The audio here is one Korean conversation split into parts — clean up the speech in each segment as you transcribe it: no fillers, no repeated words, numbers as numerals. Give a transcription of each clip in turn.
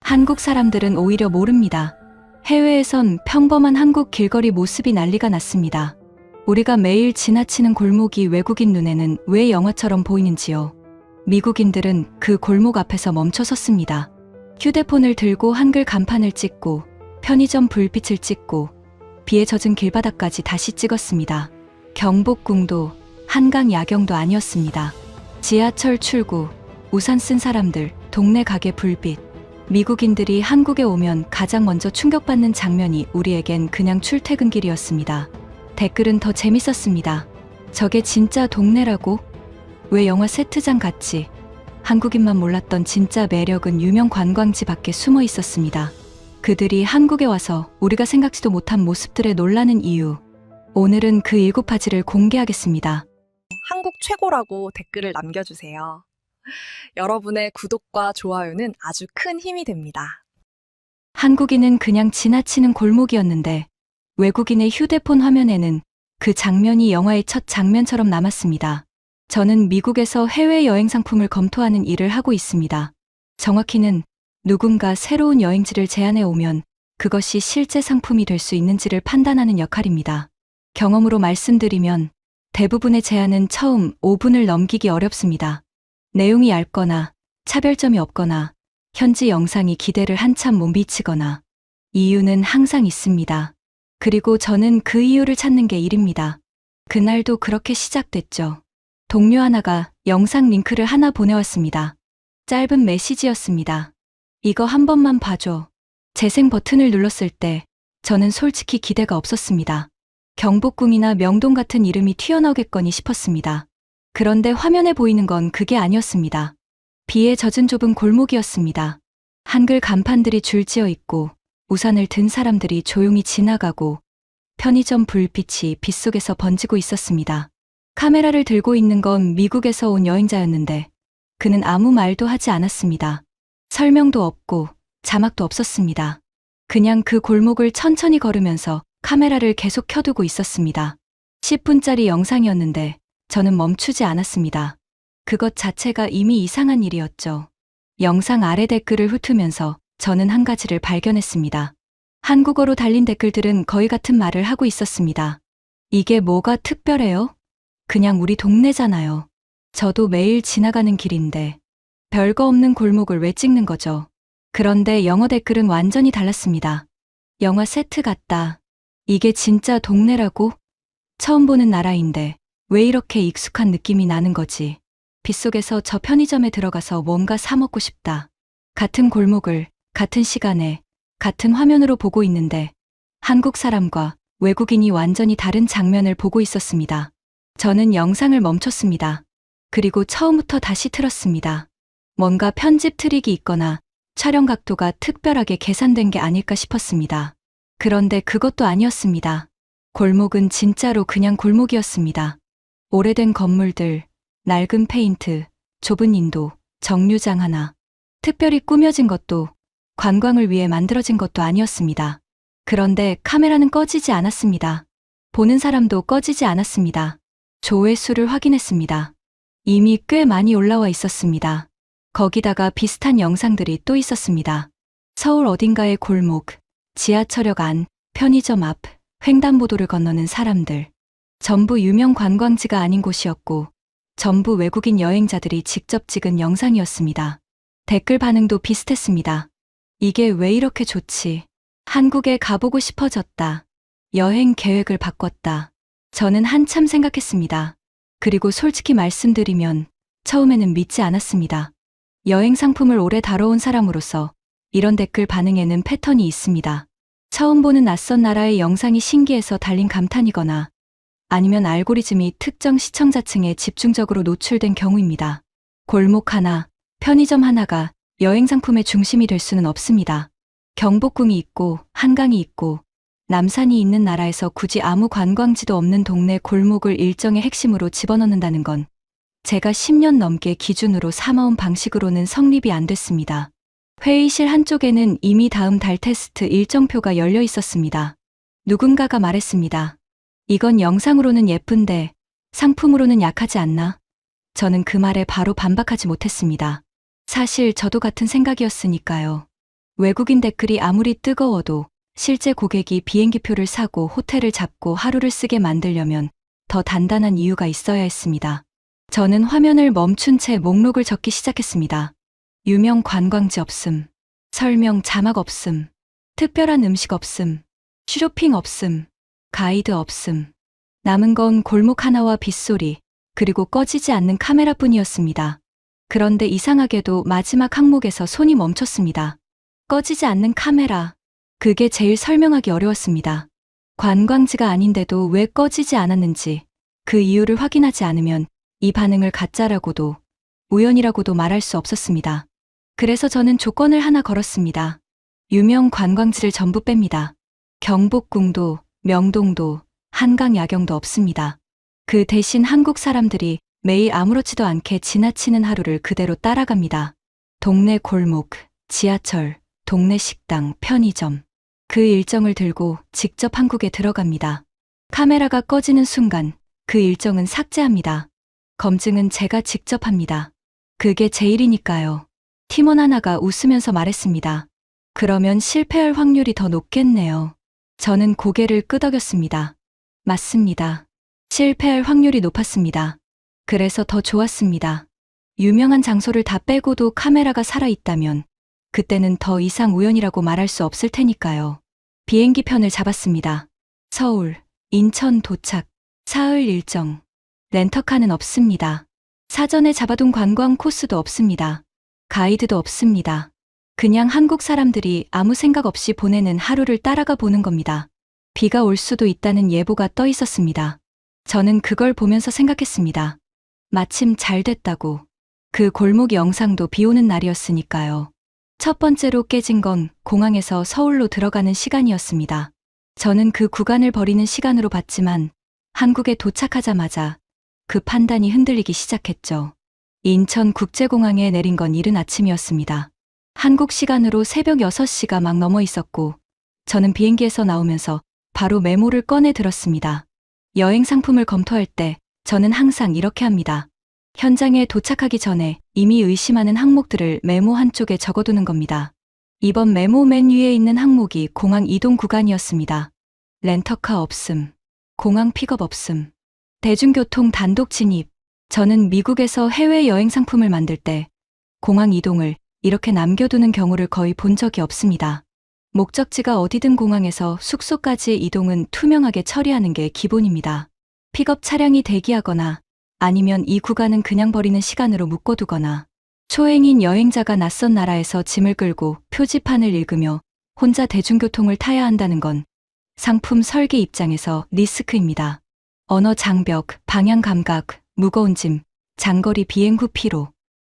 한국 사람들은 오히려 모릅니다. 해외에선 평범한 한국 길거리 모습이 난리가 났습니다. 우리가 매일 지나치는 골목이 외국인 눈에는 왜 영화처럼 보이는지요. 미국인들은 그 골목 앞에서 멈춰섰습니다. 휴대폰을 들고 한글 간판을 찍고 편의점 불빛을 찍고 비에 젖은 길바닥까지 다시 찍었습니다. 경복궁도 한강 야경도 아니었습니다. 지하철 출구, 우산 쓴 사람들, 동네 가게 불빛. 미국인들이 한국에 오면 가장 먼저 충격받는 장면이 우리에겐 그냥 출퇴근길이었습니다. 댓글은 더 재밌었습니다. 저게 진짜 동네라고? 왜 영화 세트장 같지? 한국인만 몰랐던 진짜 매력은 유명 관광지 밖에 숨어 있었습니다. 그들이 한국에 와서 우리가 생각지도 못한 모습들에 놀라는 이유. 오늘은 그 7가지를 공개하겠습니다. 한국 최고라고 댓글을 남겨주세요. 여러분의 구독과 좋아요는 아주 큰 힘이 됩니다. 한국인은 그냥 지나치는 골목이었는데 외국인의 휴대폰 화면에는 그 장면이 영화의 첫 장면처럼 남았습니다. 저는 미국에서 해외여행 상품을 검토하는 일을 하고 있습니다. 정확히는 누군가 새로운 여행지를 제안해 오면 그것이 실제 상품이 될 수 있는지를 판단하는 역할입니다. 경험으로 말씀드리면 대부분의 제안은 처음 5분을 넘기기 어렵습니다. 내용이 얇거나 차별점이 없거나 현지 영상이 기대를 한참 못 미치거나 이유는 항상 있습니다. 그리고 저는 그 이유를 찾는 게 일입니다. 그날도 그렇게 시작됐죠. 동료 하나가 영상 링크를 하나 보내왔습니다. 짧은 메시지였습니다. 이거 한 번만 봐줘. 재생 버튼을 눌렀을 때 저는 솔직히 기대가 없었습니다. 경복궁이나 명동 같은 이름이 튀어나오겠거니 싶었습니다. 그런데 화면에 보이는 건 그게 아니었습니다. 비에 젖은 좁은 골목이었습니다. 한글 간판들이 줄지어 있고 우산을 든 사람들이 조용히 지나가고 편의점 불빛이 빗속에서 번지고 있었습니다. 카메라를 들고 있는 건 미국에서 온 여행자였는데 그는 아무 말도 하지 않았습니다. 설명도 없고 자막도 없었습니다. 그냥 그 골목을 천천히 걸으면서 카메라를 계속 켜두고 있었습니다. 10분짜리 영상이었는데 저는 멈추지 않았습니다. 그것 자체가 이미 이상한 일이었죠. 영상 아래 댓글을 훑으면서 저는 한 가지를 발견했습니다. 한국어로 달린 댓글들은 거의 같은 말을 하고 있었습니다. 이게 뭐가 특별해요? 그냥 우리 동네잖아요. 저도 매일 지나가는 길인데 별거 없는 골목을 왜 찍는 거죠? 그런데 영어 댓글은 완전히 달랐습니다. 영화 세트 같다. 이게 진짜 동네라고? 처음 보는 나라인데 왜 이렇게 익숙한 느낌이 나는 거지? 빗속에서 저 편의점에 들어가서 뭔가 사 먹고 싶다. 같은 골목을 같은 시간에 같은 화면으로 보고 있는데 한국 사람과 외국인이 완전히 다른 장면을 보고 있었습니다. 저는 영상을 멈췄습니다. 그리고 처음부터 다시 틀었습니다. 뭔가 편집 트릭이 있거나 촬영 각도가 특별하게 계산된 게 아닐까 싶었습니다. 그런데 그것도 아니었습니다. 골목은 진짜로 그냥 골목이었습니다. 오래된 건물들, 낡은 페인트, 좁은 인도, 정류장 하나. 특별히 꾸며진 것도 관광을 위해 만들어진 것도 아니었습니다. 그런데 카메라는 꺼지지 않았습니다. 보는 사람도 꺼지지 않았습니다. 조회수를 확인했습니다. 이미 꽤 많이 올라와 있었습니다. 거기다가 비슷한 영상들이 또 있었습니다. 서울 어딘가의 골목, 지하철역 안, 편의점 앞, 횡단보도를 건너는 사람들. 전부 유명 관광지가 아닌 곳이었고 전부 외국인 여행자들이 직접 찍은 영상이었습니다. 댓글 반응도 비슷했습니다. 이게 왜 이렇게 좋지? 한국에 가보고 싶어졌다. 여행 계획을 바꿨다. 저는 한참 생각했습니다. 그리고 솔직히 말씀드리면 처음에는 믿지 않았습니다. 여행 상품을 오래 다뤄온 사람으로서 이런 댓글 반응에는 패턴이 있습니다. 처음 보는 낯선 나라의 영상이 신기해서 달린 감탄이거나 아니면 알고리즘이 특정 시청자층에 집중적으로 노출된 경우입니다. 골목 하나, 편의점 하나가 여행 상품의 중심이 될 수는 없습니다. 경복궁이 있고 한강이 있고 남산이 있는 나라에서 굳이 아무 관광지도 없는 동네 골목을 일정의 핵심으로 집어넣는다는 건 제가 10년 넘게 기준으로 삼아온 방식으로는 성립이 안 됐습니다. 회의실 한쪽에는 이미 다음 달 테스트 일정표가 열려 있었습니다. 누군가가 말했습니다. 이건 영상으로는 예쁜데 상품으로는 약하지 않나? 저는 그 말에 바로 반박하지 못했습니다. 사실 저도 같은 생각이었으니까요. 외국인 댓글이 아무리 뜨거워도 실제 고객이 비행기표를 사고 호텔을 잡고 하루를 쓰게 만들려면 더 단단한 이유가 있어야 했습니다. 저는 화면을 멈춘 채 목록을 적기 시작했습니다. 유명 관광지 없음, 설명 자막 없음, 특별한 음식 없음, 쇼핑 없음, 가이드 없음. 남은 건 골목 하나와 빗소리, 그리고 꺼지지 않는 카메라뿐이었습니다. 그런데 이상하게도 마지막 항목에서 손이 멈췄습니다. 꺼지지 않는 카메라. 그게 제일 설명하기 어려웠습니다. 관광지가 아닌데도 왜 꺼지지 않았는지 그 이유를 확인하지 않으면 이 반응을 가짜라고도 우연이라고도 말할 수 없었습니다. 그래서 저는 조건을 하나 걸었습니다. 유명 관광지를 전부 뺍니다. 경복궁도, 명동도, 한강 야경도 없습니다. 그 대신 한국 사람들이 매일 아무렇지도 않게 지나치는 하루를 그대로 따라갑니다. 동네 골목, 지하철, 동네 식당, 편의점. 그 일정을 들고 직접 한국에 들어갑니다. 카메라가 꺼지는 순간 그 일정은 삭제합니다. 검증은 제가 직접 합니다. 그게 제 일이니까요. 팀원 하나가 웃으면서 말했습니다. 그러면 실패할 확률이 더 높겠네요. 저는 고개를 끄덕였습니다. 맞습니다. 실패할 확률이 높았습니다. 그래서 더 좋았습니다. 유명한 장소를 다 빼고도 카메라가 살아있다면 그때는 더 이상 우연이라고 말할 수 없을 테니까요. 비행기 편을 잡았습니다. 서울, 인천 도착, 사흘 일정. 렌터카는 없습니다. 사전에 잡아둔 관광 코스도 없습니다. 가이드도 없습니다. 그냥 한국 사람들이 아무 생각 없이 보내는 하루를 따라가 보는 겁니다. 비가 올 수도 있다는 예보가 떠 있었습니다. 저는 그걸 보면서 생각했습니다. 마침 잘 됐다고. 그 골목 영상도 비 오는 날이었으니까요. 첫 번째로 깨진 건 공항에서 서울로 들어가는 시간이었습니다. 저는 그 구간을 버리는 시간으로 봤지만 한국에 도착하자마자 그 판단이 흔들리기 시작했죠. 인천국제공항에 내린 건 이른 아침이었습니다. 한국 시간으로 새벽 6시가 막 넘어 있었고 저는 비행기에서 나오면서 바로 메모를 꺼내 들었습니다. 여행 상품을 검토할 때 저는 항상 이렇게 합니다. 현장에 도착하기 전에 이미 의심하는 항목들을 메모 한쪽에 적어두는 겁니다. 이번 메모 맨 위에 있는 항목이 공항 이동 구간이었습니다. 렌터카 없음, 공항 픽업 없음, 대중교통 단독 진입. 저는 미국에서 해외 여행 상품을 만들 때 공항 이동을 이렇게 남겨두는 경우를 거의 본 적이 없습니다. 목적지가 어디든 공항에서 숙소까지의 이동은 투명하게 처리하는 게 기본입니다. 픽업 차량이 대기하거나 아니면 이 구간은 그냥 버리는 시간으로 묶어두거나 초행인 여행자가 낯선 나라에서 짐을 끌고 표지판을 읽으며 혼자 대중교통을 타야 한다는 건 상품 설계 입장에서 리스크입니다. 언어 장벽, 방향 감각, 무거운 짐, 장거리 비행 후 피로.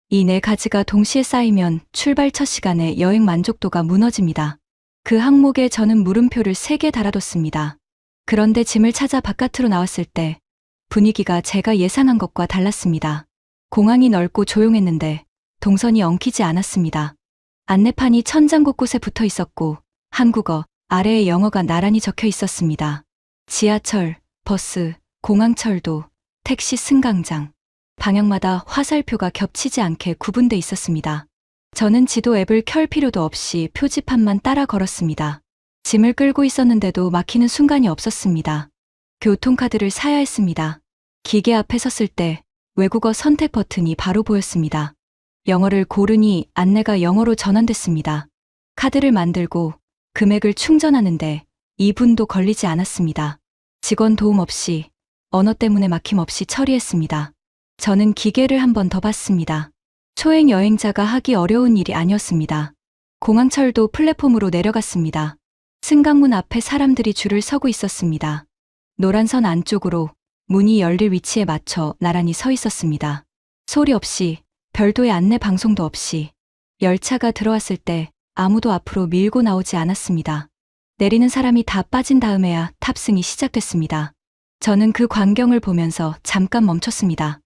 이 네 가지가 동시에 쌓이면 출발 첫 시간에 여행 만족도가 무너집니다. 그 항목에 저는 물음표를 3개 달아뒀습니다. 그런데 짐을 찾아 바깥으로 나왔을 때 분위기가 제가 예상한 것과 달랐습니다. 공항이 넓고 조용했는데 동선이 엉키지 않았습니다. 안내판이 천장 곳곳에 붙어 있었고 한국어, 아래에 영어가 나란히 적혀 있었습니다. 지하철, 버스, 공항철도, 택시 승강장, 방향마다 화살표가 겹치지 않게 구분돼 있었습니다. 저는 지도 앱을 켤 필요도 없이 표지판만 따라 걸었습니다. 짐을 끌고 있었는데도 막히는 순간이 없었습니다. 교통카드를 사야 했습니다. 기계 앞에 섰을 때 외국어 선택 버튼이 바로 보였습니다. 영어를 고르니 안내가 영어로 전환됐습니다. 카드를 만들고 금액을 충전하는데 2분도 걸리지 않았습니다. 직원 도움 없이 언어 때문에 막힘 없이 처리했습니다. 저는 기계를 한 번 더 봤습니다. 초행 여행자가 하기 어려운 일이 아니었습니다. 공항철도 플랫폼으로 내려갔습니다. 승강문 앞에 사람들이 줄을 서고 있었습니다. 노란 선 안쪽으로 문이 열릴 위치에 맞춰 나란히 서 있었습니다. 소리 없이, 별도의 안내 방송도 없이 열차가 들어왔을 때 아무도 앞으로 밀고 나오지 않았습니다. 내리는 사람이 다 빠진 다음에야 탑승이 시작됐습니다. 저는 그 광경을 보면서 잠깐 멈췄습니다.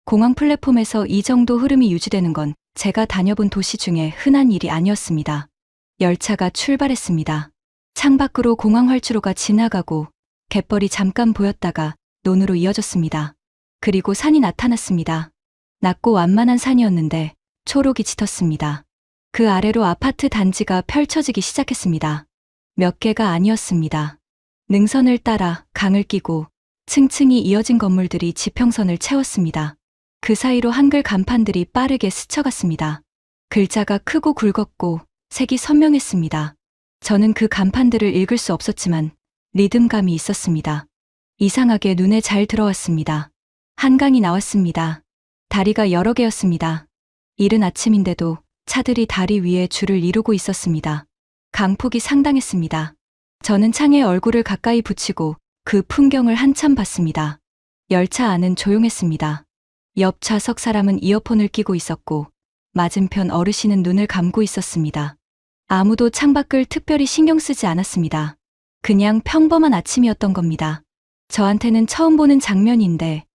공항 플랫폼에서 이 정도 흐름이 유지되는 건 제가 다녀본 도시 중에 흔한 일이 아니었습니다. 열차가 출발했습니다. 창밖으로 공항 활주로가 지나가고 갯벌이 잠깐 보였다가 논으로 이어졌습니다. 그리고 산이 나타났습니다. 낮고 완만한 산이었는데 초록이 짙었습니다. 그 아래로 아파트 단지가 펼쳐지기 시작했습니다. 몇 개가 아니었습니다. 능선을 따라 강을 끼고 층층이 이어진 건물들이 지평선을 채웠습니다. 그 사이로 한글 간판들이 빠르게 스쳐갔습니다. 글자가 크고 굵었고 색이 선명했습니다. 저는 그 간판들을 읽을 수 없었지만 리듬감이 있었습니다. 이상하게 눈에 잘 들어왔습니다. 한강이 나왔습니다. 다리가 여러 개였습니다. 이른 아침인데도 차들이 다리 위에 줄을 이루고 있었습니다. 강폭이 상당했습니다. 저는 창에 얼굴을 가까이 붙이고 그 풍경을 한참 봤습니다. 열차 안은 조용했습니다. 옆 좌석 사람은 이어폰을 끼고 있었고 맞은편 어르신은 눈을 감고 있었습니다. 아무도 창밖을 특별히 신경 쓰지 않았습니다. 그냥 평범한 아침이었던 겁니다. 저한테는 처음 보는 장면인데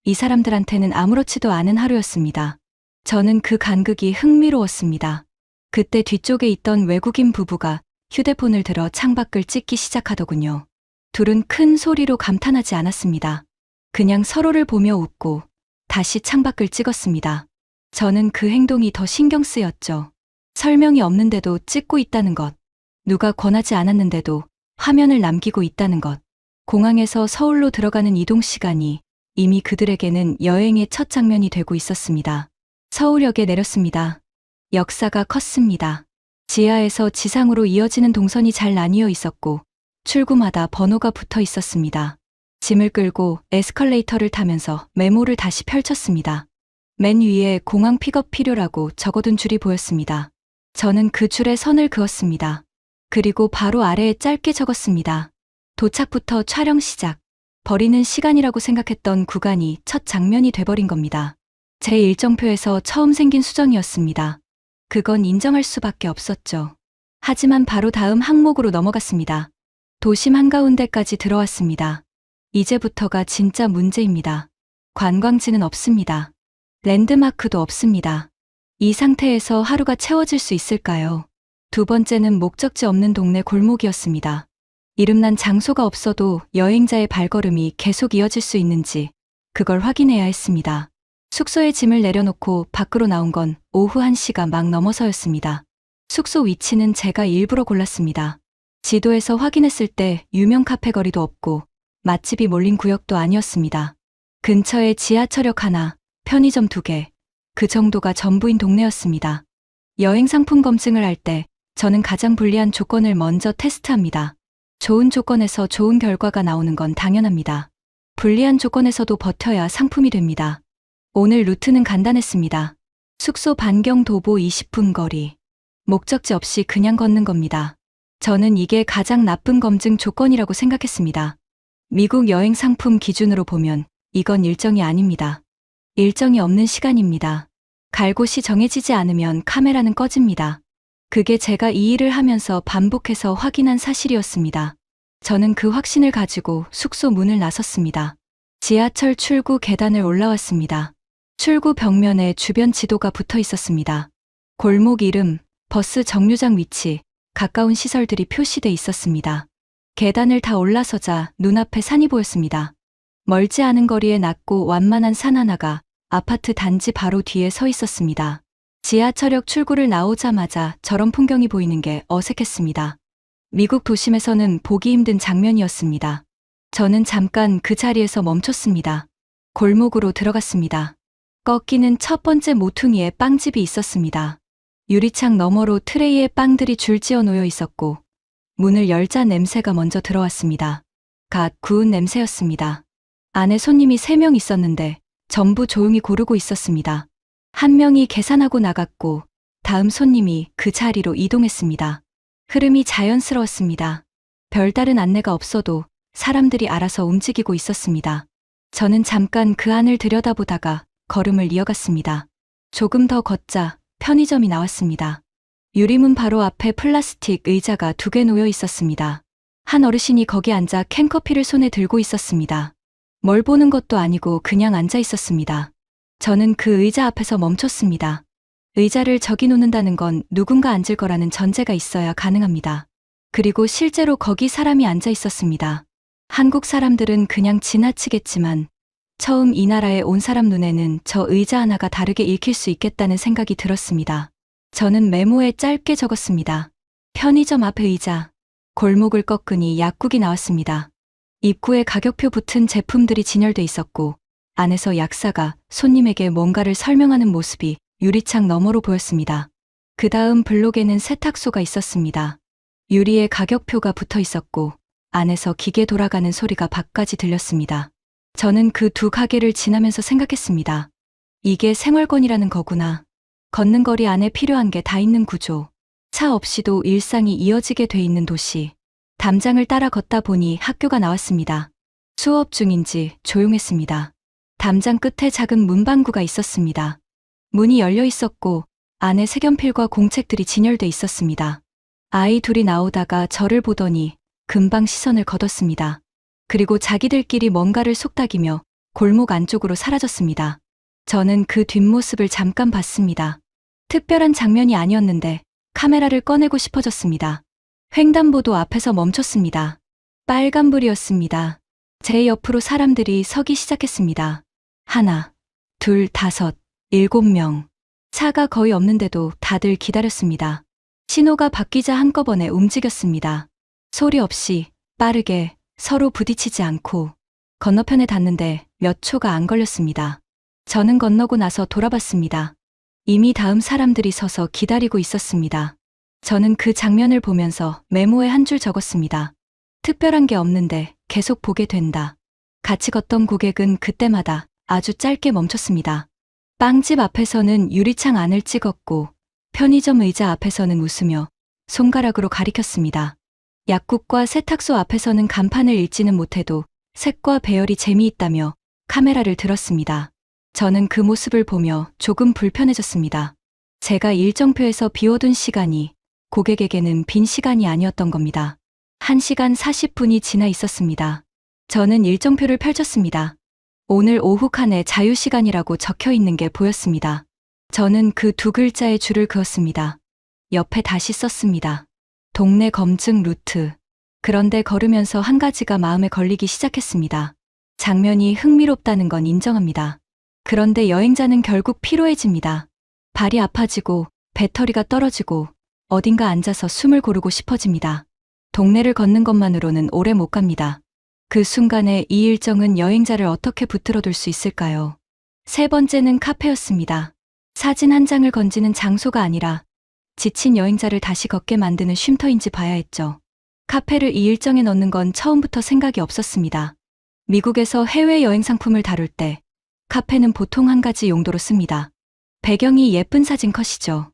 이 사람들한테는 아무렇지도 않은 하루였습니다. 저는 그 간극이 흥미로웠습니다. 그때 뒤쪽에 있던 외국인 부부가 휴대폰을 들어 창밖을 찍기 시작하더군요. 둘은 큰 소리로 감탄하지 않았습니다. 그냥 서로를 보며 웃고 다시 창밖을 찍었습니다. 저는 그 행동이 더 신경 쓰였죠. 설명이 없는데도 찍고 있다는 것. 누가 권하지 않았는데도 화면을 남기고 있다는 것. 공항에서 서울로 들어가는 이동 시간이 이미 그들에게는 여행의 첫 장면이 되고 있었습니다. 서울역에 내렸습니다. 역사가 컸습니다. 지하에서 지상으로 이어지는 동선이 잘 나뉘어 있었고 출구마다 번호가 붙어 있었습니다. 짐을 끌고 에스컬레이터를 타면서 메모를 다시 펼쳤습니다. 맨 위에 공항 픽업 필요라고 적어둔 줄이 보였습니다. 저는 그 줄에 선을 그었습니다. 그리고 바로 아래에 짧게 적었습니다. 도착부터 촬영 시작. 버리는 시간이라고 생각했던 구간이 첫 장면이 돼버린 겁니다. 제 일정표에서 처음 생긴 수정이었습니다. 그건 인정할 수밖에 없었죠. 하지만 바로 다음 항목으로 넘어갔습니다. 도심 한가운데까지 들어왔습니다. 이제부터가 진짜 문제입니다. 관광지는 없습니다. 랜드마크도 없습니다. 이 상태에서 하루가 채워질 수 있을까요? 두 번째는 목적지 없는 동네 골목이었습니다. 이름난 장소가 없어도 여행자의 발걸음이 계속 이어질 수 있는지 그걸 확인해야 했습니다. 숙소에 짐을 내려놓고 밖으로 나온 건 오후 1시가 막 넘어서였습니다. 숙소 위치는 제가 일부러 골랐습니다. 지도에서 확인했을 때 유명 카페 거리도 없고 맛집이 몰린 구역도 아니었습니다. 근처에 지하철역 하나, 편의점 2개, 그 정도가 전부인 동네였습니다. 여행 상품 검증을 할 때 저는 가장 불리한 조건을 먼저 테스트합니다. 좋은 조건에서 좋은 결과가 나오는 건 당연합니다. 불리한 조건에서도 버텨야 상품이 됩니다. 오늘 루트는 간단했습니다. 숙소 반경 도보 20분 거리. 목적지 없이 그냥 걷는 겁니다. 저는 이게 가장 나쁜 검증 조건이라고 생각했습니다. 미국 여행 상품 기준으로 보면 이건 일정이 아닙니다. 일정이 없는 시간입니다. 갈 곳이 정해지지 않으면 카메라는 꺼집니다. 그게 제가 이 일을 하면서 반복해서 확인한 사실이었습니다. 저는 그 확신을 가지고 숙소 문을 나섰습니다. 지하철 출구 계단을 올라왔습니다. 출구 벽면에 주변 지도가 붙어 있었습니다. 골목 이름, 버스 정류장 위치, 가까운 시설들이 표시돼 있었습니다. 계단을 다 올라서자 눈앞에 산이 보였습니다. 멀지 않은 거리에 낮고 완만한 산 하나가 아파트 단지 바로 뒤에 서 있었습니다. 지하철역 출구를 나오자마자 저런 풍경이 보이는 게 어색했습니다. 미국 도심에서는 보기 힘든 장면이었습니다. 저는 잠깐 그 자리에서 멈췄습니다. 골목으로 들어갔습니다. 꺾이는 첫 번째 모퉁이에 빵집이 있었습니다. 유리창 너머로 트레이에 빵들이 줄지어 놓여 있었고 문을 열자 냄새가 먼저 들어왔습니다. 갓 구운 냄새였습니다. 안에 손님이 3명 있었는데 전부 조용히 고르고 있었습니다. 한 명이 계산하고 나갔고 다음 손님이 그 자리로 이동했습니다. 흐름이 자연스러웠습니다. 별다른 안내가 없어도 사람들이 알아서 움직이고 있었습니다. 저는 잠깐 그 안을 들여다보다가 걸음을 이어갔습니다. 조금 더 걷자 편의점이 나왔습니다. 유리문 바로 앞에 플라스틱 의자가 2개 놓여 있었습니다. 한 어르신이 거기 앉아 캔커피를 손에 들고 있었습니다. 뭘 보는 것도 아니고 그냥 앉아 있었습니다. 저는 그 의자 앞에서 멈췄습니다. 의자를 저기 놓는다는 건 누군가 앉을 거라는 전제가 있어야 가능합니다. 그리고 실제로 거기 사람이 앉아 있었습니다. 한국 사람들은 그냥 지나치겠지만 처음 이 나라에 온 사람 눈에는 저 의자 하나가 다르게 읽힐 수 있겠다는 생각이 들었습니다. 저는 메모에 짧게 적었습니다. 편의점 앞 의자. 골목을 꺾으니 약국이 나왔습니다. 입구에 가격표 붙은 제품들이 진열돼 있었고 안에서 약사가 손님에게 뭔가를 설명하는 모습이 유리창 너머로 보였습니다. 그 다음 블록에는 세탁소가 있었습니다. 유리에 가격표가 붙어 있었고 안에서 기계 돌아가는 소리가 밖까지 들렸습니다. 저는 그 두 가게를 지나면서 생각했습니다. 이게 생활권이라는 거구나. 걷는 거리 안에 필요한 게 다 있는 구조. 차 없이도 일상이 이어지게 돼 있는 도시. 담장을 따라 걷다 보니 학교가 나왔습니다. 수업 중인지 조용했습니다. 담장 끝에 작은 문방구가 있었습니다. 문이 열려 있었고 안에 색연필과 공책들이 진열돼 있었습니다. 아이 둘이 나오다가 저를 보더니 금방 시선을 거뒀습니다. 그리고 자기들끼리 뭔가를 속닥이며 골목 안쪽으로 사라졌습니다. 저는 그 뒷모습을 잠깐 봤습니다. 특별한 장면이 아니었는데 카메라를 꺼내고 싶어졌습니다. 횡단보도 앞에서 멈췄습니다. 빨간불이었습니다. 제 옆으로 사람들이 서기 시작했습니다. 하나, 둘, 다섯, 7명. 차가 거의 없는데도 다들 기다렸습니다. 신호가 바뀌자 한꺼번에 움직였습니다. 소리 없이 빠르게 서로 부딪히지 않고 건너편에 닿는데 몇 초가 안 걸렸습니다. 저는 건너고 나서 돌아봤습니다. 이미 다음 사람들이 서서 기다리고 있었습니다. 저는 그 장면을 보면서 메모에 한 줄 적었습니다. 특별한 게 없는데 계속 보게 된다. 같이 걷던 고객은 그때마다 아주 짧게 멈췄습니다. 빵집 앞에서는 유리창 안을 찍었고 편의점 의자 앞에서는 웃으며 손가락으로 가리켰습니다. 약국과 세탁소 앞에서는 간판을 읽지는 못해도 색과 배열이 재미있다며 카메라를 들었습니다. 저는 그 모습을 보며 조금 불편해졌습니다. 제가 일정표에서 비워둔 시간이 고객에게는 빈 시간이 아니었던 겁니다. 1시간 40분이 지나 있었습니다. 저는 일정표를 펼쳤습니다. 오늘 오후 칸에 자유시간이라고 적혀 있는 게 보였습니다. 저는 그 두 글자의 줄을 그었습니다. 옆에 다시 썼습니다. 동네 검증 루트. 그런데 걸으면서 한 가지가 마음에 걸리기 시작했습니다. 장면이 흥미롭다는 건 인정합니다. 그런데 여행자는 결국 피로해집니다. 발이 아파지고 배터리가 떨어지고 어딘가 앉아서 숨을 고르고 싶어집니다. 동네를 걷는 것만으로는 오래 못 갑니다. 그 순간에 이 일정은 여행자를 어떻게 붙들어둘 수 있을까요? 세 번째는 카페였습니다. 사진 한 장을 건지는 장소가 아니라 지친 여행자를 다시 걷게 만드는 쉼터인지 봐야 했죠. 카페를 이 일정에 넣는 건 처음부터 생각이 없었습니다. 미국에서 해외여행 상품을 다룰 때 카페는 보통 한 가지 용도로 씁니다. 배경이 예쁜 사진 컷이죠.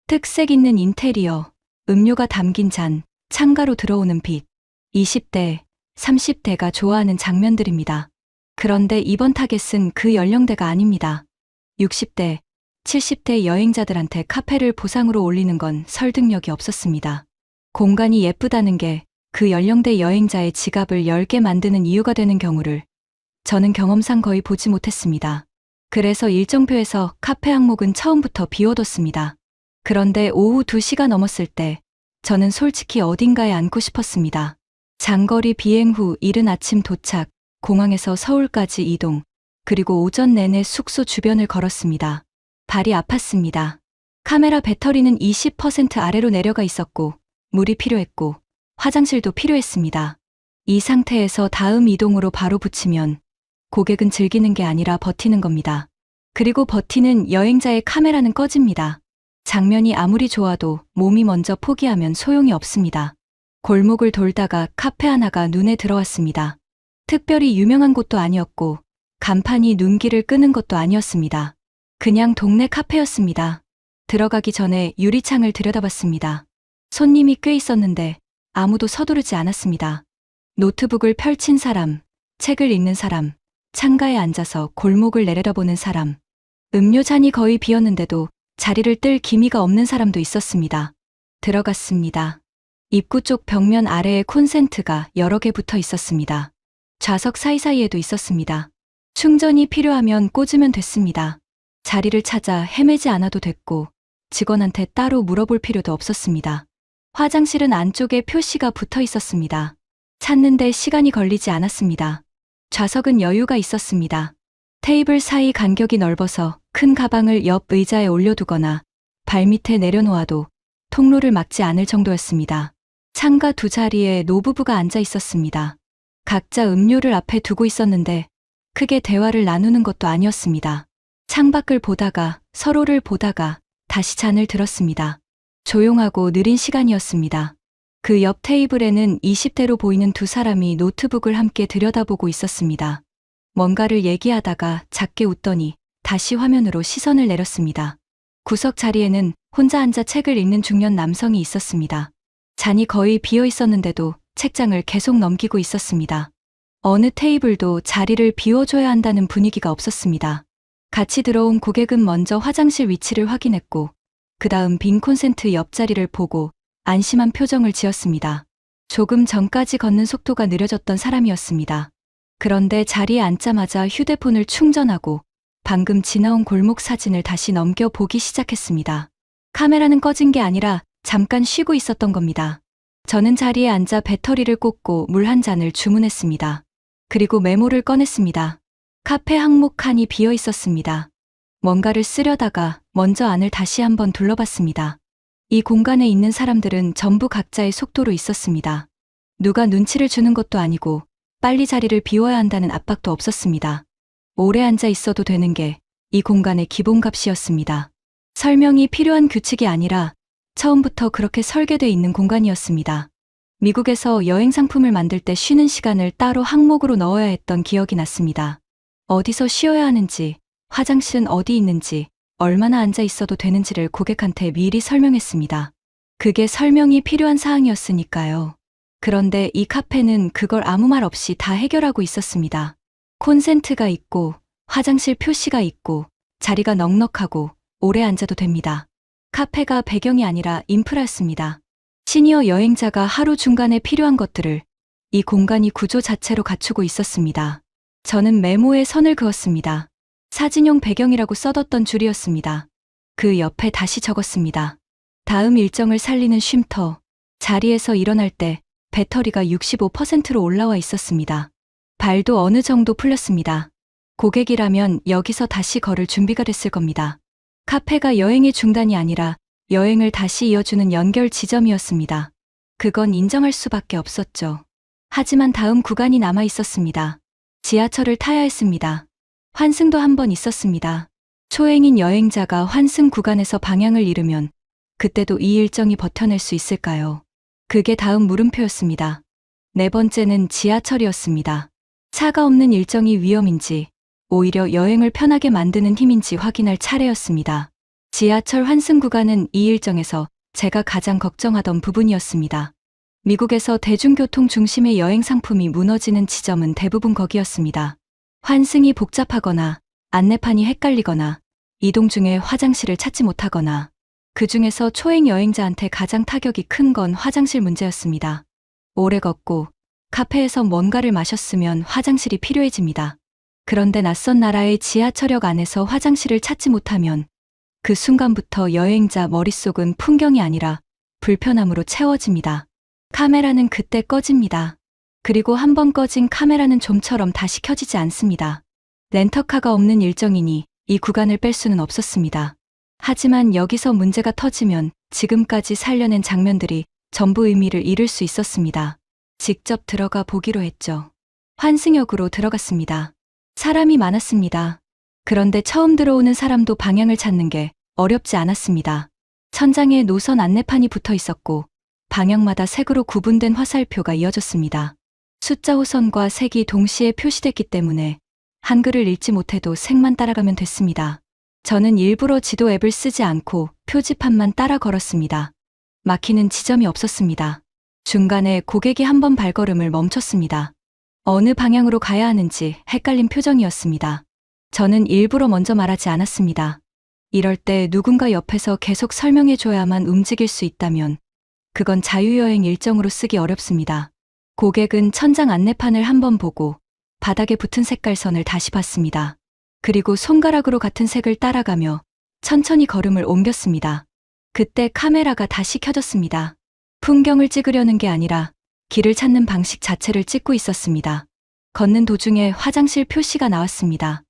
특색 있는 인테리어, 음료가 담긴 잔, 창가로 들어오는 빛. 20대, 30대가 좋아하는 장면들입니다. 그런데 이번 타겟은 그 연령대가 아닙니다. 60대, 70대 여행자들한테 카페를 보상으로 올리는 건 설득력이 없었습니다. 공간이 예쁘다는 게 그 연령대 여행자의 지갑을 열게 만드는 이유가 되는 경우를 저는 경험상 거의 보지 못했습니다. 그래서 일정표에서 카페 항목은 처음부터 비워뒀습니다. 그런데 오후 2시가 넘었을 때 저는 솔직히 어딘가에 앉고 싶었습니다. 장거리 비행 후 이른 아침 도착, 공항에서 서울까지 이동, 그리고 오전 내내 숙소 주변을 걸었습니다. 발이 아팠습니다. 카메라 배터리는 20% 아래로 내려가 있었고 물이 필요했고 화장실도 필요했습니다. 이 상태에서 다음 이동으로 바로 붙이면 고객은 즐기는 게 아니라 버티는 겁니다. 그리고 버티는 여행자의 카메라는 꺼집니다. 장면이 아무리 좋아도 몸이 먼저 포기하면 소용이 없습니다. 골목을 돌다가 카페 하나가 눈에 들어왔습니다. 특별히 유명한 곳도 아니었고 간판이 눈길을 끄는 것도 아니었습니다. 그냥 동네 카페였습니다. 들어가기 전에 유리창을 들여다봤습니다. 손님이 꽤 있었는데 아무도 서두르지 않았습니다. 노트북을 펼친 사람, 책을 읽는 사람, 창가에 앉아서 골목을 내려다보는 사람, 음료잔이 거의 비었는데도 자리를 뜰 기미가 없는 사람도 있었습니다. 들어갔습니다. 입구 쪽 벽면 아래에 콘센트가 여러 개 붙어 있었습니다. 좌석 사이사이에도 있었습니다. 충전이 필요하면 꽂으면 됐습니다. 자리를 찾아 헤매지 않아도 됐고 직원한테 따로 물어볼 필요도 없었습니다. 화장실은 안쪽에 표시가 붙어 있었습니다. 찾는데 시간이 걸리지 않았습니다. 좌석은 여유가 있었습니다. 테이블 사이 간격이 넓어서 큰 가방을 옆 의자에 올려두거나 발밑에 내려놓아도 통로를 막지 않을 정도였습니다. 창가 두 자리에 노부부가 앉아 있었습니다. 각자 음료를 앞에 두고 있었는데 크게 대화를 나누는 것도 아니었습니다. 창밖을 보다가 서로를 보다가 다시 잔을 들었습니다. 조용하고 느린 시간이었습니다. 그 옆 테이블에는 20대로 보이는 두 사람이 노트북을 함께 들여다보고 있었습니다. 뭔가를 얘기하다가 작게 웃더니 다시 화면으로 시선을 내렸습니다. 구석 자리에는 혼자 앉아 책을 읽는 중년 남성이 있었습니다. 잔이 거의 비어 있었는데도 책장을 계속 넘기고 있었습니다. 어느 테이블도 자리를 비워줘야 한다는 분위기가 없었습니다. 같이 들어온 고객은 먼저 화장실 위치를 확인했고 그 다음 빈 콘센트 옆자리를 보고 안심한 표정을 지었습니다. 조금 전까지 걷는 속도가 느려졌던 사람이었습니다. 그런데 자리에 앉자마자 휴대폰을 충전하고 방금 지나온 골목 사진을 다시 넘겨보기 시작했습니다. 카메라는 꺼진 게 아니라 잠깐 쉬고 있었던 겁니다. 저는 자리에 앉아 배터리를 꽂고 물 한 잔을 주문했습니다. 그리고 메모를 꺼냈습니다. 카페 항목 칸이 비어 있었습니다. 뭔가를 쓰려다가 먼저 안을 다시 한번 둘러봤습니다. 이 공간에 있는 사람들은 전부 각자의 속도로 있었습니다. 누가 눈치를 주는 것도 아니고 빨리 자리를 비워야 한다는 압박도 없었습니다. 오래 앉아 있어도 되는 게 이 공간의 기본값이었습니다. 설명이 필요한 규칙이 아니라 처음부터 그렇게 설계돼 있는 공간이었습니다. 미국에서 여행 상품을 만들 때 쉬는 시간을 따로 항목으로 넣어야 했던 기억이 났습니다. 어디서 쉬어야 하는지, 화장실은 어디 있는지, 얼마나 앉아 있어도 되는지를 고객한테 미리 설명했습니다. 그게 설명이 필요한 사항이었으니까요. 그런데 이 카페는 그걸 아무 말 없이 다 해결하고 있었습니다. 콘센트가 있고, 화장실 표시가 있고, 자리가 넉넉하고, 오래 앉아도 됩니다. 카페가 배경이 아니라 인프라였습니다. 시니어 여행자가 하루 중간에 필요한 것들을 이 공간이 구조 자체로 갖추고 있었습니다. 저는 메모에 선을 그었습니다. 사진용 배경이라고 써뒀던 줄이었습니다. 그 옆에 다시 적었습니다. 다음 일정을 살리는 쉼터. 자리에서 일어날 때 배터리가 65%로 올라와 있었습니다. 발도 어느 정도 풀렸습니다. 고객이라면 여기서 다시 걸을 준비가 됐을 겁니다. 카페가 여행의 중단이 아니라 여행을 다시 이어주는 연결 지점이었습니다. 그건 인정할 수밖에 없었죠. 하지만 다음 구간이 남아 있었습니다. 지하철을 타야 했습니다. 환승도 한 번 있었습니다. 초행인 여행자가 환승 구간에서 방향을 잃으면 그때도 이 일정이 버텨낼 수 있을까요? 그게 다음 물음표였습니다. 네 번째는 지하철이었습니다. 차가 없는 일정이 위험인지 오히려 여행을 편하게 만드는 힘인지 확인할 차례였습니다. 지하철 환승 구간은 이 일정에서 제가 가장 걱정하던 부분이었습니다. 미국에서 대중교통 중심의 여행 상품이 무너지는 지점은 대부분 거기였습니다. 환승이 복잡하거나 안내판이 헷갈리거나 이동 중에 화장실을 찾지 못하거나 그 중에서 초행 여행자한테 가장 타격이 큰 건 화장실 문제였습니다. 오래 걷고 카페에서 뭔가를 마셨으면 화장실이 필요해집니다. 그런데 낯선 나라의 지하철역 안에서 화장실을 찾지 못하면 그 순간부터 여행자 머릿속은 풍경이 아니라 불편함으로 채워집니다. 카메라는 그때 꺼집니다. 그리고 한 번 꺼진 카메라는 좀처럼 다시 켜지지 않습니다. 렌터카가 없는 일정이니 이 구간을 뺄 수는 없었습니다. 하지만 여기서 문제가 터지면 지금까지 살려낸 장면들이 전부 의미를 잃을 수 있었습니다. 직접 들어가 보기로 했죠. 환승역으로 들어갔습니다. 사람이 많았습니다. 그런데 처음 들어오는 사람도 방향을 찾는 게 어렵지 않았습니다. 천장에 노선 안내판이 붙어 있었고 방향마다 색으로 구분된 화살표가 이어졌습니다. 숫자 호선과 색이 동시에 표시됐기 때문에 한글을 읽지 못해도 색만 따라가면 됐습니다. 저는 일부러 지도 앱을 쓰지 않고 표지판만 따라 걸었습니다. 막히는 지점이 없었습니다. 중간에 고객이 한 번 발걸음을 멈췄습니다. 어느 방향으로 가야 하는지 헷갈린 표정이었습니다. 저는 일부러 먼저 말하지 않았습니다. 이럴 때 누군가 옆에서 계속 설명해줘야만 움직일 수 있다면 그건 자유여행 일정으로 쓰기 어렵습니다. 고객은 천장 안내판을 한 번 보고 바닥에 붙은 색깔선을 다시 봤습니다. 그리고 손가락으로 같은 색을 따라가며 천천히 걸음을 옮겼습니다. 그때 카메라가 다시 켜졌습니다. 풍경을 찍으려는 게 아니라 길을 찾는 방식 자체를 찍고 있었습니다. 걷는 도중에 화장실 표시가 나왔습니다.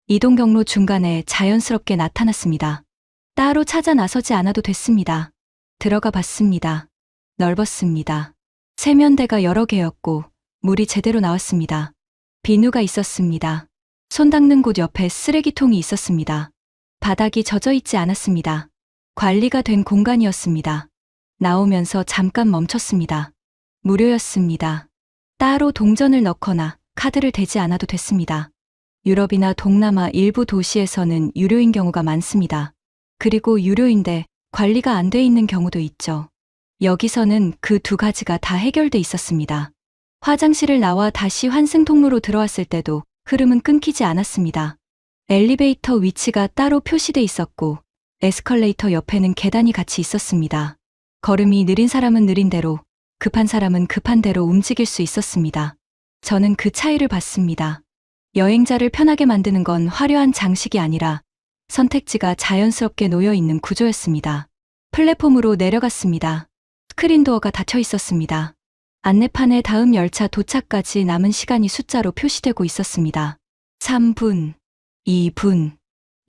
이동 경로 중간에 자연스럽게 나타났습니다. 따로 찾아 나서지 않아도 됐습니다. 들어가 봤습니다. 넓었습니다. 세면대가 여러 개였고 물이 제대로 나왔습니다. 비누가 있었습니다. 손 닦는 곳 옆에 쓰레기통이 있었습니다. 바닥이 젖어 있지 않았습니다. 관리가 된 공간이었습니다. 나오면서 잠깐 멈췄습니다. 무료였습니다. 따로 동전을 넣거나 카드를 대지 않아도 됐습니다. 유럽이나 동남아 일부 도시에서는 유료인 경우가 많습니다. 그리고 유료인데 관리가 안 돼 있는 경우도 있죠. 여기서는 그 두 가지가 다 해결돼 있었습니다. 화장실을 나와 다시 환승통로로 들어왔을 때도 흐름은 끊기지 않았습니다. 엘리베이터 위치가 따로 표시돼 있었고 에스컬레이터 옆에는 계단이 같이 있었습니다. 걸음이 느린 사람은 느린 대로, 급한 사람은 급한 대로 움직일 수 있었습니다. 저는 그 차이를 봤습니다. 여행자를 편하게 만드는 건 화려한 장식이 아니라 선택지가 자연스럽게 놓여 있는 구조였습니다. 플랫폼으로 내려갔습니다. 스크린 도어가 닫혀 있었습니다. 안내판에 다음 열차 도착까지 남은 시간이 숫자로 표시되고 있었습니다. 3분, 2분,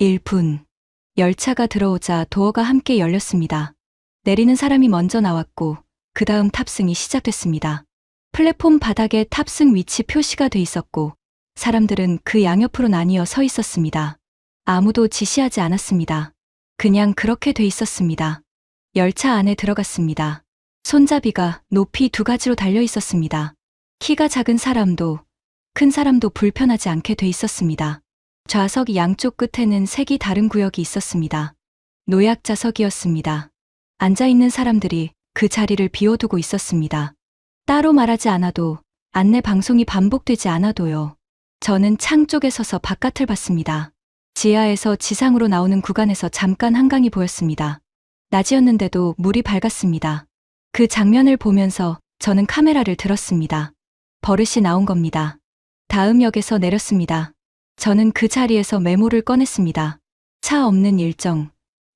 1분. 열차가 들어오자 도어가 함께 열렸습니다. 내리는 사람이 먼저 나왔고 그 다음 탑승이 시작됐습니다. 플랫폼 바닥에 탑승 위치 표시가 돼 있었고 사람들은 그 양옆으로 나뉘어 서 있었습니다. 아무도 지시하지 않았습니다. 그냥 그렇게 돼 있었습니다. 열차 안에 들어갔습니다. 손잡이가 높이 두 가지로 달려 있었습니다. 키가 작은 사람도 큰 사람도 불편하지 않게 돼 있었습니다. 좌석 양쪽 끝에는 색이 다른 구역이 있었습니다. 노약자석이었습니다. 앉아있는 사람들이 그 자리를 비워두고 있었습니다. 따로 말하지 않아도 안내 방송이 반복되지 않아도요. 저는 창 쪽에 서서 바깥을 봤습니다. 지하에서 지상으로 나오는 구간에서 잠깐 한강이 보였습니다. 낮이었는데도 물이 밝았습니다. 그 장면을 보면서 저는 카메라를 들었습니다. 버릇이 나온 겁니다. 다음 역에서 내렸습니다. 저는 그 자리에서 메모를 꺼냈습니다. 차 없는 일정,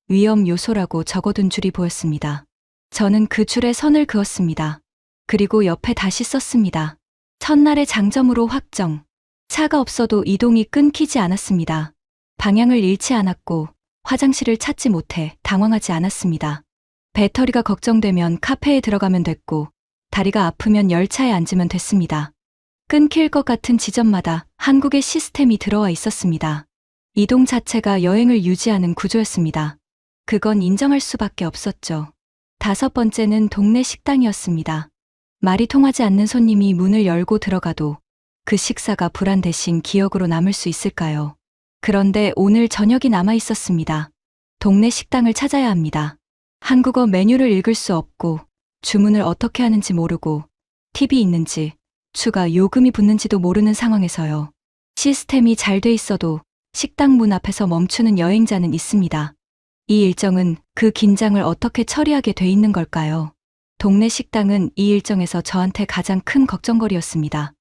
위험 요소라고 적어둔 줄이 보였습니다. 저는 그 줄에 선을 그었습니다. 그리고 옆에 다시 썼습니다. 첫날의 장점으로 확정. 차가 없어도 이동이 끊기지 않았습니다. 방향을 잃지 않았고 화장실을 찾지 못해 당황하지 않았습니다. 배터리가 걱정되면 카페에 들어가면 됐고 다리가 아프면 열차에 앉으면 됐습니다. 끊길 것 같은 지점마다 한국의 시스템이 들어와 있었습니다. 이동 자체가 여행을 유지하는 구조였습니다. 그건 인정할 수밖에 없었죠. 5번째는 동네 식당이었습니다. 말이 통하지 않는 손님이 문을 열고 들어가도 그 식사가 불안 대신 기억으로 남을 수 있을까요? 그런데 오늘 저녁이 남아 있었습니다. 동네 식당을 찾아야 합니다. 한국어 메뉴를 읽을 수 없고 주문을 어떻게 하는지 모르고 팁이 있는지 추가 요금이 붙는지도 모르는 상황에서요. 시스템이 잘 돼 있어도 식당 문 앞에서 멈추는 여행자는 있습니다. 이 일정은 그 긴장을 어떻게 처리하게 돼 있는 걸까요? 동네 식당은 이 일정에서 저한테 가장 큰 걱정거리였습니다.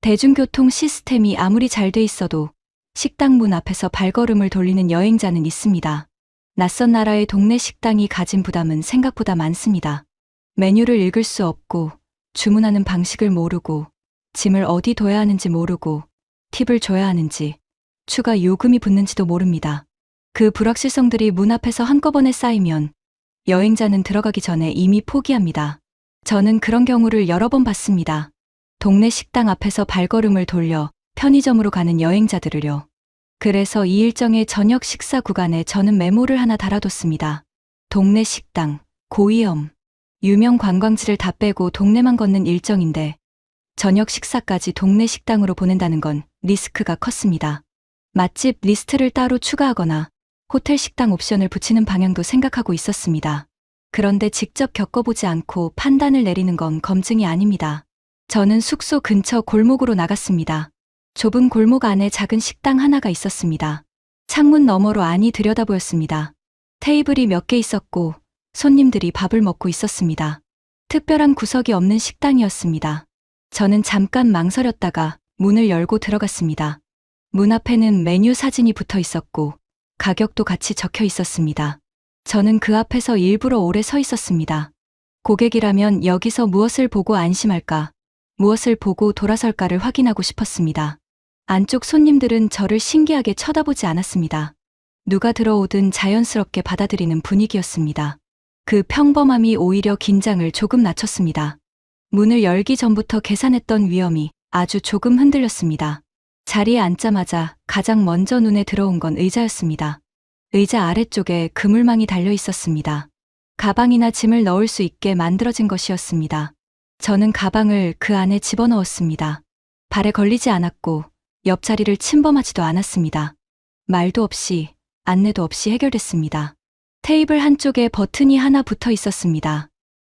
대중교통 시스템이 아무리 잘 돼 있어도 식당 문 앞에서 발걸음을 돌리는 여행자는 있습니다. 낯선 나라의 동네 식당이 가진 부담은 생각보다 많습니다. 메뉴를 읽을 수 없고 주문하는 방식을 모르고 짐을 어디 둬야 하는지 모르고 팁을 줘야 하는지 추가 요금이 붙는지도 모릅니다. 그 불확실성들이 문 앞에서 한꺼번에 쌓이면 여행자는 들어가기 전에 이미 포기합니다. 저는 그런 경우를 여러 번 봤습니다. 동네 식당 앞에서 발걸음을 돌려 편의점으로 가는 여행자들을요. 그래서 이 일정의 저녁 식사 구간에 저는 메모를 하나 달아뒀습니다. 동네 식당, 고위험. 유명 관광지를 다 빼고 동네만 걷는 일정인데 저녁 식사까지 동네 식당으로 보낸다는 건 리스크가 컸습니다. 맛집 리스트를 따로 추가하거나 호텔 식당 옵션을 붙이는 방향도 생각하고 있었습니다. 그런데 직접 겪어보지 않고 판단을 내리는 건 검증이 아닙니다. 저는 숙소 근처 골목으로 나갔습니다. 좁은 골목 안에 작은 식당 하나가 있었습니다. 창문 너머로 안이 들여다보였습니다. 테이블이 몇 개 있었고 손님들이 밥을 먹고 있었습니다. 특별한 구석이 없는 식당이었습니다. 저는 잠깐 망설였다가 문을 열고 들어갔습니다. 문 앞에는 메뉴 사진이 붙어 있었고 가격도 같이 적혀 있었습니다. 저는 그 앞에서 일부러 오래 서 있었습니다. 고객이라면 여기서 무엇을 보고 안심할까, 무엇을 보고 돌아설까를 확인하고 싶었습니다. 안쪽 손님들은 저를 신기하게 쳐다보지 않았습니다. 누가 들어오든 자연스럽게 받아들이는 분위기였습니다. 그 평범함이 오히려 긴장을 조금 낮췄습니다. 문을 열기 전부터 계산했던 위험이 아주 조금 흔들렸습니다. 자리에 앉자마자 가장 먼저 눈에 들어온 건 의자였습니다. 의자 아래쪽에 그물망이 달려 있었습니다. 가방이나 짐을 넣을 수 있게 만들어진 것이었습니다. 저는 가방을 그 안에 집어넣었습니다. 발에 걸리지 않았고 옆자리를 침범하지도 않았습니다. 말도 없이 안내도 없이 해결됐습니다. 테이블 한쪽에 버튼이 하나 붙어 있었습니다.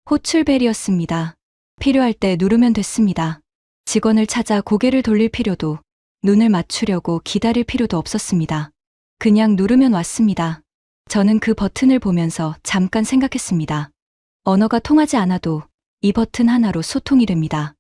호출벨이었습니다. 필요할 때 누르면 됐습니다. 직원을 찾아 고개를 돌릴 필요도, 눈을 맞추려고 기다릴 필요도 없었습니다. 그냥 누르면 왔습니다. 저는 그 버튼을 보면서 잠깐 생각했습니다. 언어가 통하지 않아도 이 버튼 하나로 소통이 됩니다.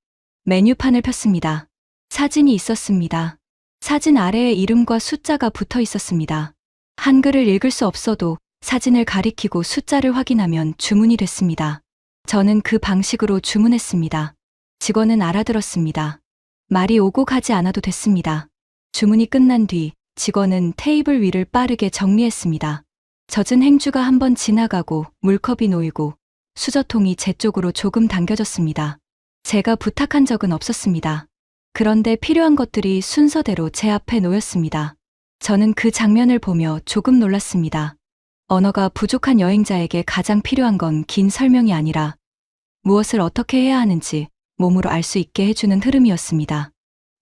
메뉴판을 폈습니다. 사진이 있었습니다. 사진 아래에 이름과 숫자가 붙어 있었습니다. 한글을 읽을 수 없어도 사진을 가리키고 숫자를 확인하면 주문이 됐습니다. 저는 그 방식으로 주문했습니다. 직원은 알아들었습니다. 말이 오고 가지 않아도 됐습니다. 주문이 끝난 뒤 직원은 테이블 위를 빠르게 정리했습니다. 젖은 행주가 한번 지나가고 물컵이 놓이고 수저통이 제 쪽으로 조금 당겨졌습니다. 제가 부탁한 적은 없었습니다. 그런데 필요한 것들이 순서대로 제 앞에 놓였습니다. 저는 그 장면을 보며 조금 놀랐습니다. 언어가 부족한 여행자에게 가장 필요한 건 긴 설명이 아니라 무엇을 어떻게 해야 하는지 몸으로 알 수 있게 해주는 흐름이었습니다.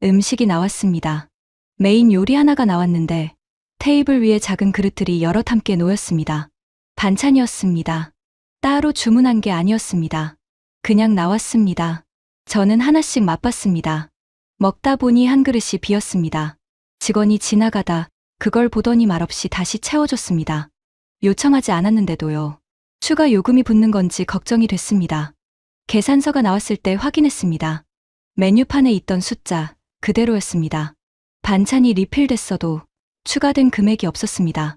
음식이 나왔습니다. 메인 요리 하나가 나왔는데 테이블 위에 작은 그릇들이 여럿 함께 놓였습니다. 반찬이었습니다. 따로 주문한 게 아니었습니다. 그냥 나왔습니다. 저는 하나씩 맛봤습니다. 먹다 보니 한 그릇이 비었습니다. 직원이 지나가다 그걸 보더니 말없이 다시 채워줬습니다. 요청하지 않았는데도요. 추가 요금이 붙는 건지 걱정이 됐습니다. 계산서가 나왔을 때 확인했습니다. 메뉴판에 있던 숫자 그대로였습니다. 반찬이 리필됐어도 추가된 금액이 없었습니다.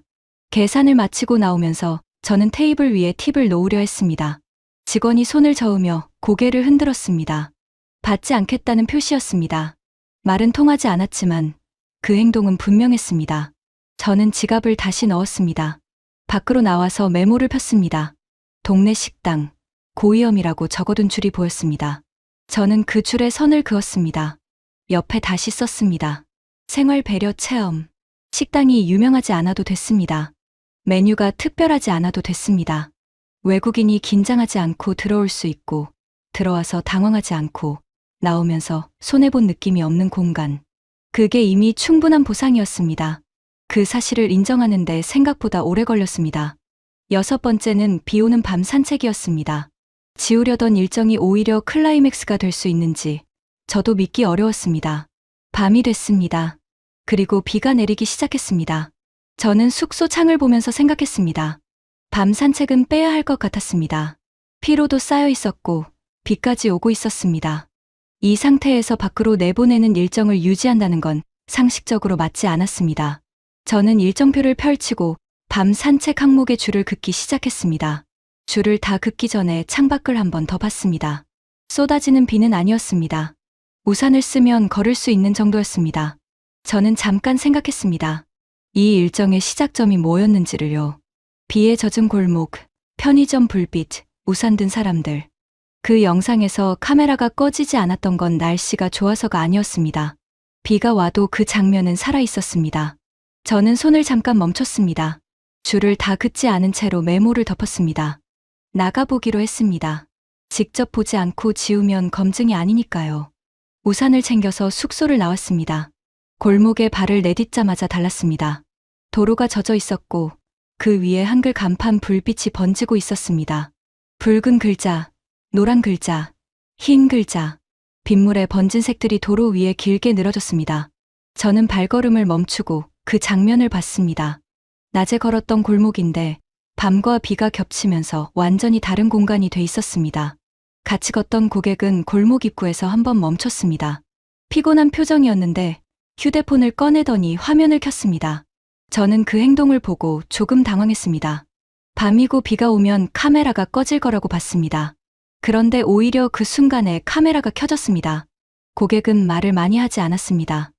계산을 마치고 나오면서 저는 테이블 위에 팁을 놓으려 했습니다. 직원이 손을 저으며 고개를 흔들었습니다. 받지 않겠다는 표시였습니다. 말은 통하지 않았지만 그 행동은 분명했습니다. 저는 지갑을 다시 넣었습니다. 밖으로 나와서 메모를 폈습니다. 동네 식당, 고위험이라고 적어둔 줄이 보였습니다. 저는 그 줄에 선을 그었습니다. 옆에 다시 썼습니다. 생활 배려 체험. 식당이 유명하지 않아도 됐습니다. 메뉴가 특별하지 않아도 됐습니다. 외국인이 긴장하지 않고 들어올 수 있고, 들어와서 당황하지 않고, 나오면서 손해본 느낌이 없는 공간. 그게 이미 충분한 보상이었습니다. 그 사실을 인정하는데 생각보다 오래 걸렸습니다. 6번째는 비 오는 밤 산책이었습니다. 지우려던 일정이 오히려 클라이맥스가 될 수 있는지 저도 믿기 어려웠습니다. 밤이 됐습니다. 그리고 비가 내리기 시작했습니다. 저는 숙소 창을 보면서 생각했습니다. 밤 산책은 빼야 할 것 같았습니다. 피로도 쌓여 있었고 비까지 오고 있었습니다. 이 상태에서 밖으로 내보내는 일정을 유지한다는 건 상식적으로 맞지 않았습니다. 저는 일정표를 펼치고 밤 산책 항목의 줄을 긋기 시작했습니다. 줄을 다 긋기 전에 창밖을 한 번 더 봤습니다. 쏟아지는 비는 아니었습니다. 우산을 쓰면 걸을 수 있는 정도였습니다. 저는 잠깐 생각했습니다. 이 일정의 시작점이 뭐였는지를요. 비에 젖은 골목, 편의점 불빛, 우산 든 사람들. 그 영상에서 카메라가 꺼지지 않았던 건 날씨가 좋아서가 아니었습니다. 비가 와도 그 장면은 살아 있었습니다. 저는 손을 잠깐 멈췄습니다. 줄을 다 긋지 않은 채로 메모를 덮었습니다. 나가보기로 했습니다. 직접 보지 않고 지우면 검증이 아니니까요. 우산을 챙겨서 숙소를 나왔습니다. 골목에 발을 내딛자마자 달랐습니다. 도로가 젖어 있었고 그 위에 한글 간판 불빛이 번지고 있었습니다. 붉은 글자, 노란 글자, 흰 글자, 빗물에 번진 색들이 도로 위에 길게 늘어졌습니다. 저는 발걸음을 멈추고 그 장면을 봤습니다. 낮에 걸었던 골목인데 밤과 비가 겹치면서 완전히 다른 공간이 돼 있었습니다. 같이 걷던 고객은 골목 입구에서 한번 멈췄습니다. 피곤한 표정이었는데 휴대폰을 꺼내더니 화면을 켰습니다. 저는 그 행동을 보고 조금 당황했습니다. 밤이고 비가 오면 카메라가 꺼질 거라고 봤습니다. 그런데 오히려 그 순간에 카메라가 켜졌습니다. 고객은 말을 많이 하지 않았습니다.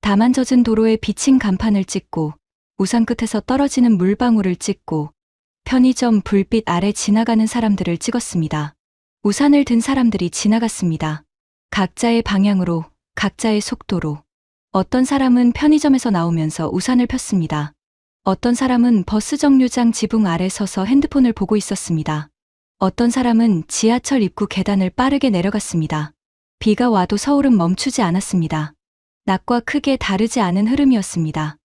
다만 젖은 도로에 비친 간판을 찍고 우산 끝에서 떨어지는 물방울을 찍고 편의점 불빛 아래 지나가는 사람들을 찍었습니다. 우산을 든 사람들이 지나갔습니다. 각자의 방향으로, 각자의 속도로. 어떤 사람은 편의점에서 나오면서 우산을 폈습니다. 어떤 사람은 버스 정류장 지붕 아래 서서 핸드폰을 보고 있었습니다. 어떤 사람은 지하철 입구 계단을 빠르게 내려갔습니다. 비가 와도 서울은 멈추지 않았습니다. 낮과 크게 다르지 않은 흐름이었습니다.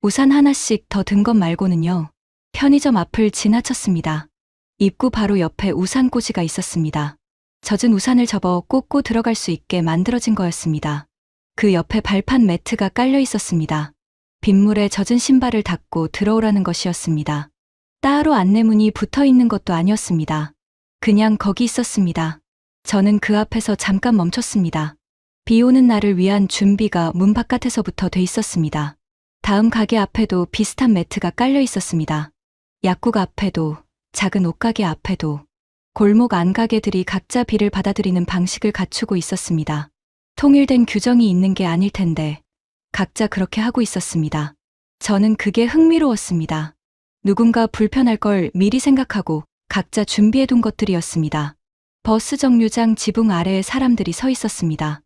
우산 하나씩 더 든 것 말고는요. 편의점 앞을 지나쳤습니다. 입구 바로 옆에 우산꽂이가 있었습니다. 젖은 우산을 접어 꽂고 들어갈 수 있게 만들어진 거였습니다. 그 옆에 발판 매트가 깔려 있었습니다. 빗물에 젖은 신발을 닦고 들어오라는 것이었습니다. 따로 안내문이 붙어 있는 것도 아니었습니다. 그냥 거기 있었습니다. 저는 그 앞에서 잠깐 멈췄습니다. 비 오는 날을 위한 준비가 문 바깥에서부터 돼 있었습니다. 다음 가게 앞에도 비슷한 매트가 깔려 있었습니다. 약국 앞에도, 작은 옷가게 앞에도, 골목 안가게들이 각자 비를 받아들이는 방식을 갖추고 있었습니다. 통일된 규정이 있는 게 아닐 텐데 각자 그렇게 하고 있었습니다. 저는 그게 흥미로웠습니다. 누군가 불편할 걸 미리 생각하고 각자 준비해둔 것들이었습니다. 버스 정류장 지붕 아래에 사람들이 서 있었습니다.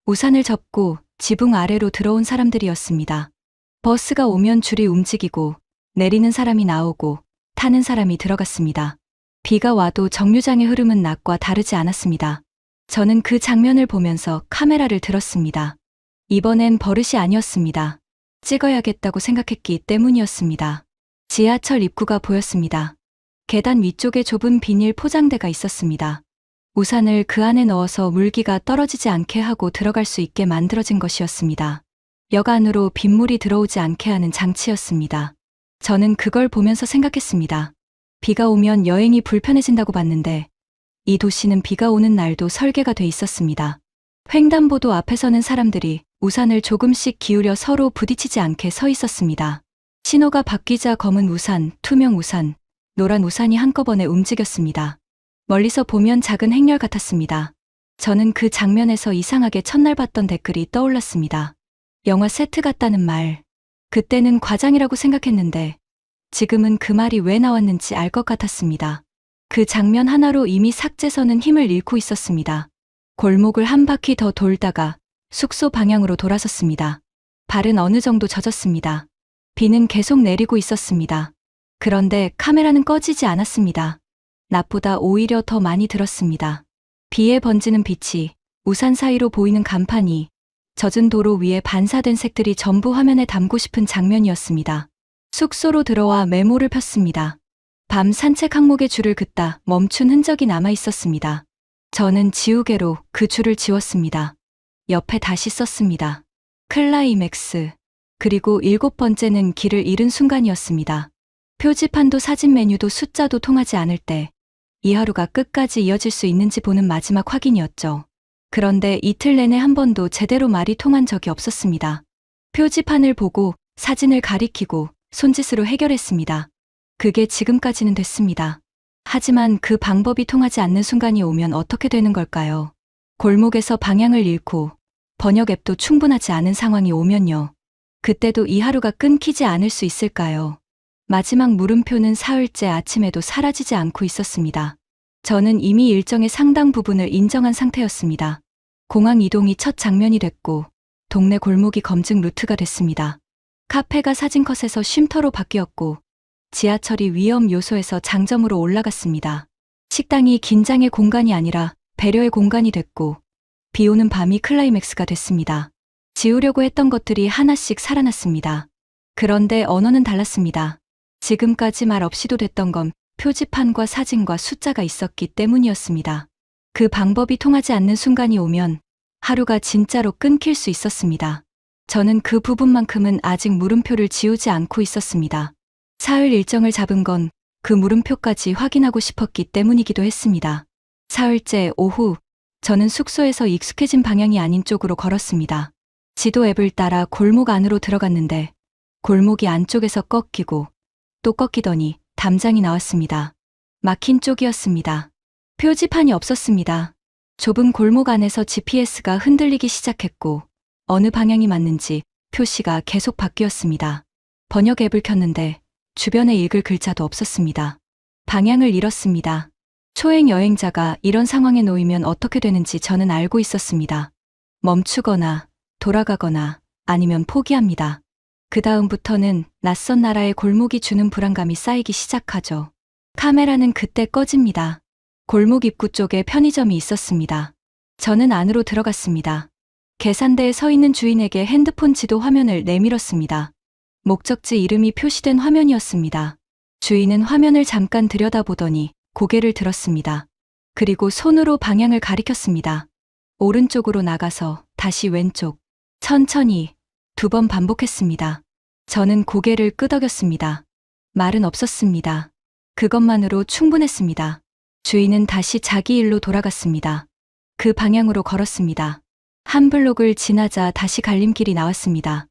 우산을 접고 지붕 아래로 들어온 사람들이었습니다. 버스가 오면 줄이 움직이고 내리는 사람이 나오고 타는 사람이 들어갔습니다. 비가 와도 정류장의 흐름은 낮과 다르지 않았습니다. 저는 그 장면을 보면서 카메라를 들었습니다. 이번엔 버릇이 아니었습니다. 찍어야겠다고 생각했기 때문이었습니다. 지하철 입구가 보였습니다. 계단 위쪽에 좁은 비닐 포장대가 있었습니다. 우산을 그 안에 넣어서 물기가 떨어지지 않게 하고 들어갈 수 있게 만들어진 것이었습니다. 역 안으로 빗물이 들어오지 않게 하는 장치였습니다. 저는 그걸 보면서 생각했습니다. 비가 오면 여행이 불편해진다고 봤는데 이 도시는 비가 오는 날도 설계가 돼 있었습니다. 횡단보도 앞에 서는 사람들이 우산을 조금씩 기울여 서로 부딪히지 않게 서 있었습니다. 신호가 바뀌자 검은 우산, 투명 우산, 노란 우산이 한꺼번에 움직였습니다. 멀리서 보면 작은 행렬 같았습니다. 저는 그 장면에서 이상하게 첫날 봤던 댓글이 떠올랐습니다. 영화 세트 같다는 말. 그때는 과장이라고 생각했는데 지금은 그 말이 왜 나왔는지 알 것 같았습니다. 그 장면 하나로 이미 삭제선은 힘을 잃고 있었습니다. 골목을 한 바퀴 더 돌다가 숙소 방향으로 돌아섰습니다. 발은 어느 정도 젖었습니다. 비는 계속 내리고 있었습니다. 그런데 카메라는 꺼지지 않았습니다. 낮보다 오히려 더 많이 들었습니다. 비에 번지는 빛이, 우산 사이로 보이는 간판이, 젖은 도로 위에 반사된 색들이 전부 화면에 담고 싶은 장면이었습니다. 숙소로 들어와 메모를 폈습니다. 밤 산책 항목에 줄을 긋다 멈춘 흔적이 남아 있었습니다. 저는 지우개로 그 줄을 지웠습니다. 옆에 다시 썼습니다. 클라이맥스. 그리고 7번째는 길을 잃은 순간이었습니다. 표지판도 사진 메뉴도 숫자도 통하지 않을 때 이 하루가 끝까지 이어질 수 있는지 보는 마지막 확인이었죠. 그런데 이틀 내내 한 번도 제대로 말이 통한 적이 없었습니다. 표지판을 보고 사진을 가리키고 손짓으로 해결했습니다. 그게 지금까지는 됐습니다. 하지만 그 방법이 통하지 않는 순간이 오면 어떻게 되는 걸까요? 골목에서 방향을 잃고 번역 앱도 충분하지 않은 상황이 오면요. 그때도 이 하루가 끊기지 않을 수 있을까요? 마지막 물음표는 사흘째 아침에도 사라지지 않고 있었습니다. 저는 이미 일정의 상당 부분을 인정한 상태였습니다. 공항 이동이 첫 장면이 됐고 동네 골목이 검증 루트가 됐습니다. 카페가 사진컷에서 쉼터로 바뀌었고 지하철이 위험 요소에서 장점으로 올라갔습니다. 식당이 긴장의 공간이 아니라 배려의 공간이 됐고 비 오는 밤이 클라이맥스가 됐습니다. 지우려고 했던 것들이 하나씩 살아났습니다. 그런데 언어는 달랐습니다. 지금까지 말 없이도 됐던 건 표지판과 사진과 숫자가 있었기 때문이었습니다. 그 방법이 통하지 않는 순간이 오면 하루가 진짜로 끊길 수 있었습니다. 저는 그 부분만큼은 아직 물음표를 지우지 않고 있었습니다. 사흘 일정을 잡은 건 그 물음표까지 확인하고 싶었기 때문이기도 했습니다. 사흘째 오후, 저는 숙소에서 익숙해진 방향이 아닌 쪽으로 걸었습니다. 지도 앱을 따라 골목 안으로 들어갔는데 골목이 안쪽에서 꺾이고 또 꺾이더니 담장이 나왔습니다. 막힌 쪽이었습니다. 표지판이 없었습니다. 좁은 골목 안에서 GPS가 흔들리기 시작했고 어느 방향이 맞는지 표시가 계속 바뀌었습니다. 번역 앱을 켰는데 주변에 읽을 글자도 없었습니다. 방향을 잃었습니다. 초행 여행자가 이런 상황에 놓이면 어떻게 되는지 저는 알고 있었습니다. 멈추거나 돌아가거나 아니면 포기합니다. 그 다음부터는 낯선 나라의 골목이 주는 불안감이 쌓이기 시작하죠. 카메라는 그때 꺼집니다. 골목 입구 쪽에 편의점이 있었습니다. 저는 안으로 들어갔습니다. 계산대에 서 있는 주인에게 핸드폰 지도 화면을 내밀었습니다. 목적지 이름이 표시된 화면이었습니다. 주인은 화면을 잠깐 들여다보더니 고개를 들었습니다. 그리고 손으로 방향을 가리켰습니다. 오른쪽으로 나가서 다시 왼쪽, 천천히 2번 반복했습니다. 저는 고개를 끄덕였습니다. 말은 없었습니다. 그것만으로 충분했습니다. 주인은 다시 자기 일로 돌아갔습니다. 그 방향으로 걸었습니다. 한 블록을 지나자 다시 갈림길이 나왔습니다.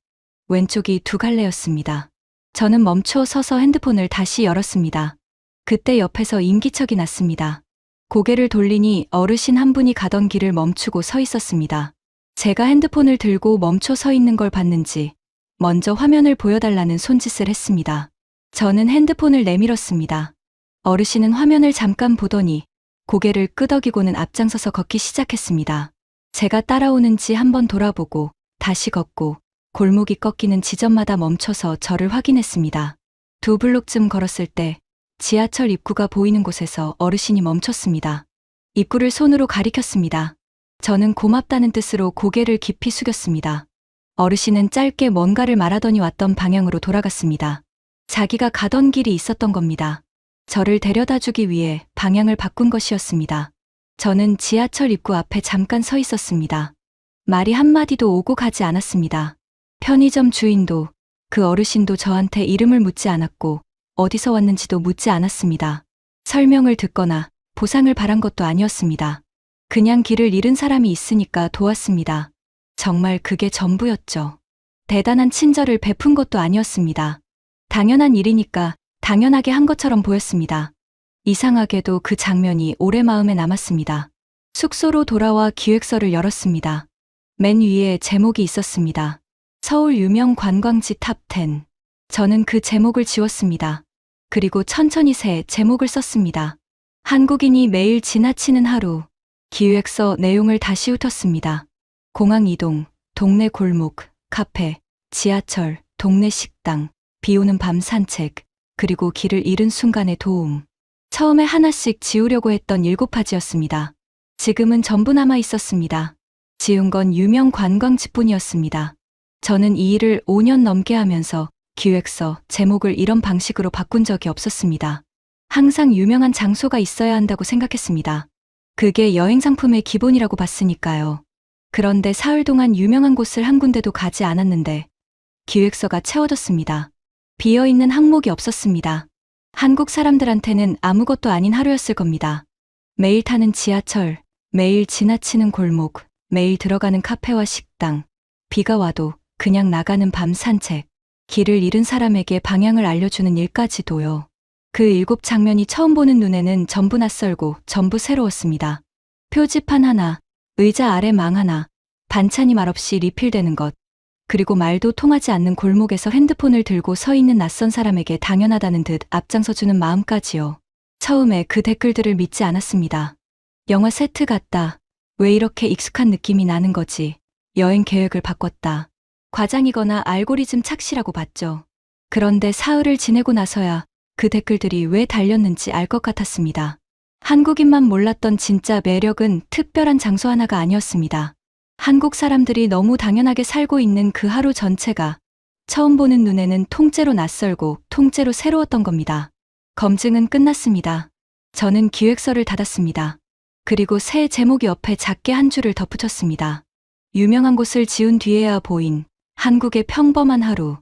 왼쪽이 2갈래였습니다. 저는 멈춰 서서 핸드폰을 다시 열었습니다. 그때 옆에서 인기척이 났습니다. 고개를 돌리니 어르신 한 분이 가던 길을 멈추고 서 있었습니다. 제가 핸드폰을 들고 멈춰 서 있는 걸 봤는지 먼저 화면을 보여달라는 손짓을 했습니다. 저는 핸드폰을 내밀었습니다. 어르신은 화면을 잠깐 보더니 고개를 끄덕이고는 앞장서서 걷기 시작했습니다. 제가 따라오는지 한번 돌아보고 다시 걷고 골목이 꺾이는 지점마다 멈춰서 저를 확인했습니다. 2블록쯤 걸었을 때 지하철 입구가 보이는 곳에서 어르신이 멈췄습니다. 입구를 손으로 가리켰습니다. 저는 고맙다는 뜻으로 고개를 깊이 숙였습니다. 어르신은 짧게 뭔가를 말하더니 왔던 방향으로 돌아갔습니다. 자기가 가던 길이 있었던 겁니다. 저를 데려다주기 위해 방향을 바꾼 것이었습니다. 저는 지하철 입구 앞에 잠깐 서 있었습니다. 말이 한마디도 오고 가지 않았습니다. 편의점 주인도 그 어르신도 저한테 이름을 묻지 않았고 어디서 왔는지도 묻지 않았습니다. 설명을 듣거나 보상을 바란 것도 아니었습니다. 그냥 길을 잃은 사람이 있으니까 도왔습니다. 정말 그게 전부였죠. 대단한 친절을 베푼 것도 아니었습니다. 당연한 일이니까 당연하게 한 것처럼 보였습니다. 이상하게도 그 장면이 오래 마음에 남았습니다. 숙소로 돌아와 기획서를 열었습니다. 맨 위에 제목이 있었습니다. 서울 유명 관광지 탑10. 저는 그 제목을 지웠습니다. 그리고 천천히 새 제목을 썼습니다. 한국인이 매일 지나치는 하루. 기획서 내용을 다시 훑었습니다. 공항 이동, 동네 골목, 카페, 지하철, 동네 식당, 비 오는 밤 산책, 그리고 길을 잃은 순간의 도움. 처음에 하나씩 지우려고 했던 7가지였습니다. 지금은 전부 남아 있었습니다. 지운 건 유명 관광지뿐이었습니다. 저는 이 일을 5년 넘게 하면서 기획서, 제목을 이런 방식으로 바꾼 적이 없었습니다. 항상 유명한 장소가 있어야 한다고 생각했습니다. 그게 여행 상품의 기본이라고 봤으니까요. 그런데 사흘 동안 유명한 곳을 한 군데도 가지 않았는데 기획서가 채워졌습니다. 비어있는 항목이 없었습니다. 한국 사람들한테는 아무것도 아닌 하루였을 겁니다. 매일 타는 지하철, 매일 지나치는 골목, 매일 들어가는 카페와 식당, 비가 와도 그냥 나가는 밤 산책, 길을 잃은 사람에게 방향을 알려주는 일까지도요. 그 7장면이 처음 보는 눈에는 전부 낯설고 전부 새로웠습니다. 표지판 하나, 의자 아래 망 하나, 반찬이 말없이 리필되는 것, 그리고 말도 통하지 않는 골목에서 핸드폰을 들고 서 있는 낯선 사람에게 당연하다는 듯 앞장서주는 마음까지요. 처음에 그 댓글들을 믿지 않았습니다. 영화 세트 같다. 왜 이렇게 익숙한 느낌이 나는 거지? 여행 계획을 바꿨다. 과장이거나 알고리즘 착시라고 봤죠. 그런데 사흘을 지내고 나서야 그 댓글들이 왜 달렸는지 알 것 같았습니다. 한국인만 몰랐던 진짜 매력은 특별한 장소 하나가 아니었습니다. 한국 사람들이 너무 당연하게 살고 있는 그 하루 전체가 처음 보는 눈에는 통째로 낯설고 통째로 새로웠던 겁니다. 검증은 끝났습니다. 저는 기획서를 닫았습니다. 그리고 새 제목 옆에 작게 한 줄을 덧붙였습니다. 유명한 곳을 지운 뒤에야 보인 한국의 평범한 하루.